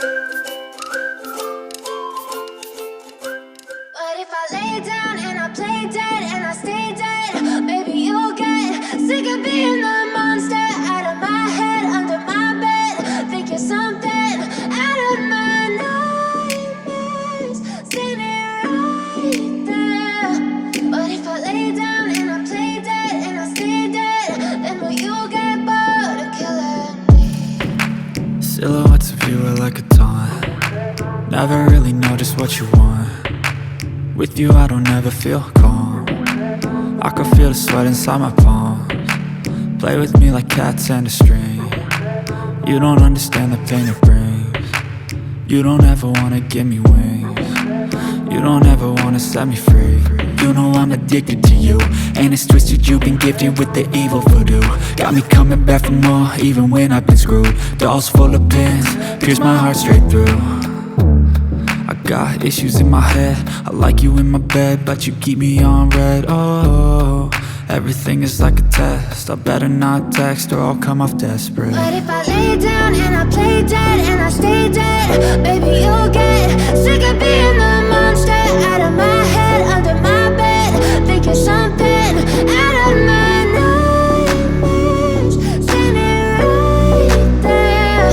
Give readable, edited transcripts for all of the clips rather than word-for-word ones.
But if I lay down and I play dead and I stay dead, maybe you'll get sick of being the monster out of my head, under my bed, thinking something out of my nightmares, standing right there. But if I lay down and I play dead and I stay dead, then will you get bored of killing me? Silhouettes of you are like a taunt. Never really know just what you want. With you I don't ever feel calm. I can feel the sweat inside my palms. Play with me like cats and a string. You don't understand the pain it brings. You don't ever wanna give me wings. You don't ever wanna set me free. You know I'm addicted to you, and it's twisted, you've been gifted with the evil voodoo. Got me coming back for more, even when I've been screwed. Dolls full of pins, pierce my heart straight through. I got issues in my head, I like you in my bed, but you keep me on red. Oh, everything is like a test. I better not text or I'll come off desperate. But if I lay down and I play dead and I stay dead, baby you'll get sick of being the monster out of my head, under my bed, thinking something out of my nightmares, standing right there.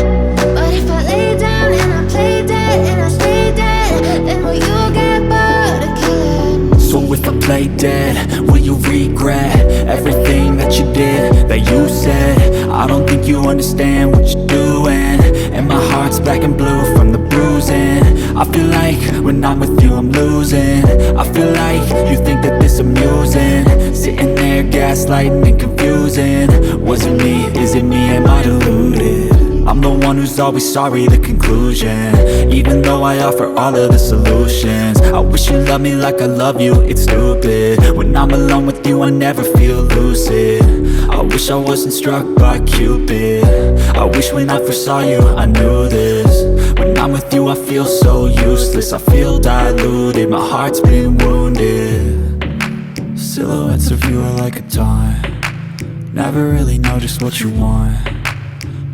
But if I lay down and I play dead and I stay dead, then will you get bored of killing me? So if I play dead, will you regret everything that you did, that you said? I don't think you understand what you're doing, and my heart's black and blue from the bruising. I feel like when I'm with you I'm losing. I feel like you think that this amusing, sitting there gaslighting and confusing. Was it me? Is it me? Am I deluded? I'm the one who's always sorry, the conclusion, even though I offer all of the solutions. I wish you loved me like I love you, it's stupid. When I'm alone with you I never feel lucid. I wish I wasn't struck by Cupid. I wish when I first saw you I knew this. When I'm with you I feel so useless, I feel diluted, my heart's been wounded. Silhouettes of you are like a taunt. Never really know just what you want.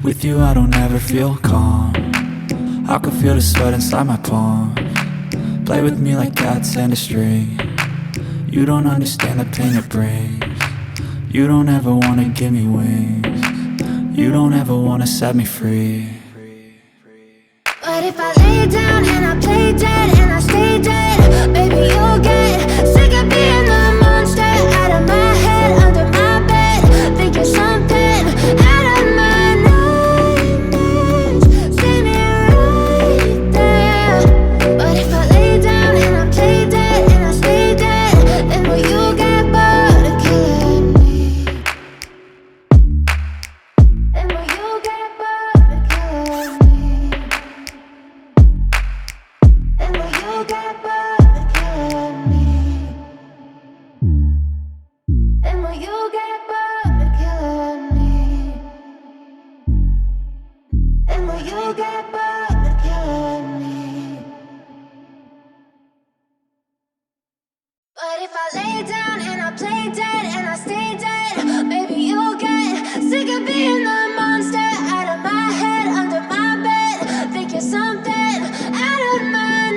With you I don't ever feel calm. I can feel the sweat inside my palms. Play with me like cats and a string. You don't understand the pain it brings. You don't ever wanna give me wings. You don't ever wanna set me free. But if I lay down and I play dead and I stay dead, baby you'll get sick of being the monster out of my head, under my bed, thinking something out of my nightmares, standing right there. But if I lay down and I play dead and I stay dead, then will you get bored of killing me? Then will you get bored of killing me? Then will you get bored of killing me? Then will you get bored of killing me? Then will you get bored of killing me? But if I lay down and I play dead and I stay dead, baby you'll get sick of being the monster out of my head, under my bed, thinking something out of my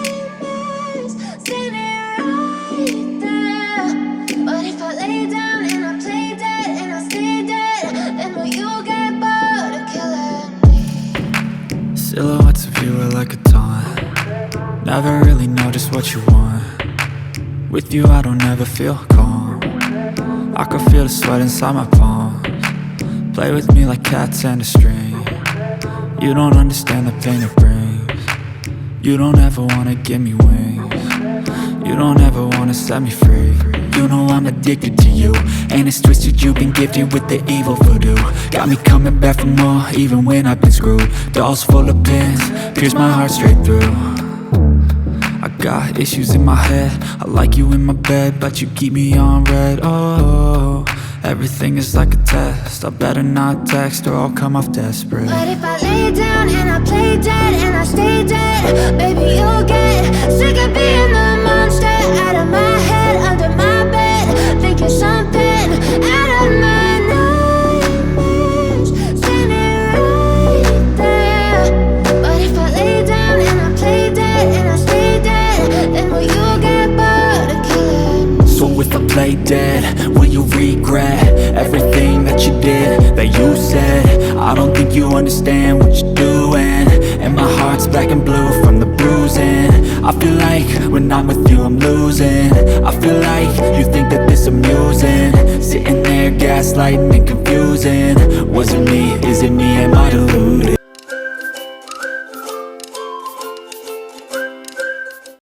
nightmares, standing right there. But if I lay down and I play dead and I stay dead, then will you get bored of killing me? Silhouettes of you are like a taunt. Never really know just what you want. With you I don't ever feel calm. I can feel the sweat inside my palms. Play with me like cats and a string. You don't understand the pain it brings. You don't ever wanna give me wings. You don't ever wanna set me free. You know I'm addicted to you, and it's twisted, you've been gifted with the evil voodoo. Got me coming back for more, even when I've been screwed. Dolls full of pins, pierce my heart straight through. I got issues in my head, I like you in my bed, but you keep me on red. Oh, everything is like a test. I better not text or I'll come off desperate. But if I lay down and I play dead and I stay dead, baby you'll get sick of being the monster out of my head, under my bed, thinking something out of my nightmares, standing right there. But dead? Will you regret everything that you did, that you said? I don't think you understand what you're doing, and my heart's black and blue from the bruising. I feel like when I'm with you I'm losing. I feel like you think that this amusing, sitting there gaslighting and confusing. Was it me? Is it me? Am I deluded?